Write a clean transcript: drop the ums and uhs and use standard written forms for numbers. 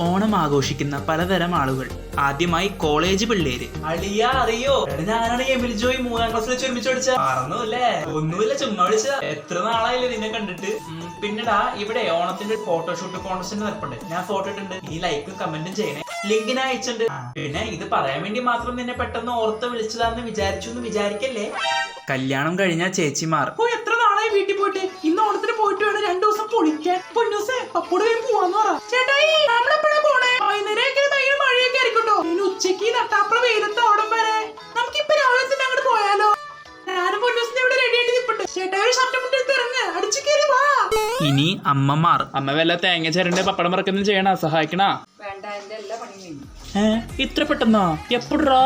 ഓണം ആഘോഷിക്കുന്ന പലതരം ആളുകൾ. ആദ്യമായി കോളേജ് പിള്ളേര്. അളിയ അറിയോ, ഞാനാണ് എമിൽ ജോയ് 3ാം ക്ലാസ്സിൽ വെച്ച് ഒരുമിച്ച് പഠിച്ച. മറന്നുല്ലേ? ഒന്നുമില്ല, ചുമ്മാ വിളിച്ച. എത്ര നാളായില്ലേ നിന്നെ കണ്ടിട്ട്. പിന്നെടാ, ഇവിടെ ഓണത്തിന്റെ ഫോട്ടോഷൂട്ട് കോൺടെസ്റ്റ് നടപ്പുണ്ട്. ഞാൻ ഫോട്ടോ ഇട്ടുണ്ട്, നീ ലൈക്കും കമന്റും ചെയ്യണേ. ലിങ്ക് ഞാൻ അയച്ചിട്ടുണ്ട്. പിന്നെ ഇത് പറയാൻ വേണ്ടി മാത്രം നിന്നെ പെട്ടെന്ന് ഓർത്ത് വിളിച്ചതാന്ന് വിചാരിക്കല്ലേ. കല്യാണം കഴിഞ്ഞ ചേച്ചിമാർ. എത്ര നാളായി വീട്ടിൽ പോയിട്ട്. ഇന്ന് ഓണത്തിന് പോയിട്ട് വേണം 2 ദിവസം പൊളിക്കാൻ. പൊന്നൂസേ, പപ്പോട് വേഗം പോവാന്ന് പറ. ചേട്ടായി, നമ്മളെപ്പോഴാ പോണേ? വൈകുന്നേരം ഭയങ്കര മഴയൊക്കെ ആയിരിക്കട്ടോ. ഇനി ഉച്ചക്ക് നട്ടാപ്പുറ വെയിലത്ത് ഓടം വരെ നമുക്കിപ്പൊ രാവിലെ തന്നെ അങ്ങോട്ട് പോയാലോ? ഞാനും പൊന്നൂസിന്റെ ഇവിടെ റെഡി ആയിട്ട് നിൽപ്പുണ്ട്. ചേട്ടായി ഒരു ഷർട്ട് മുട്ടെടുത്ത് ഇറങ്ങ്, അടിച്ചു കയറി വാ. ഇനി അമ്മമാർ. അമ്മ വല്ല തേങ്ങ ചേരണ്ട പപ്പടം മറക്കുന്ന ചെയ്യണ, സഹായിക്കണ. വേണ്ട, എന്റെ എല്ലാ പണിയും കഴിഞ്ഞു. ഇത്ര പെട്ടെന്നോ? എപ്പോഴാ?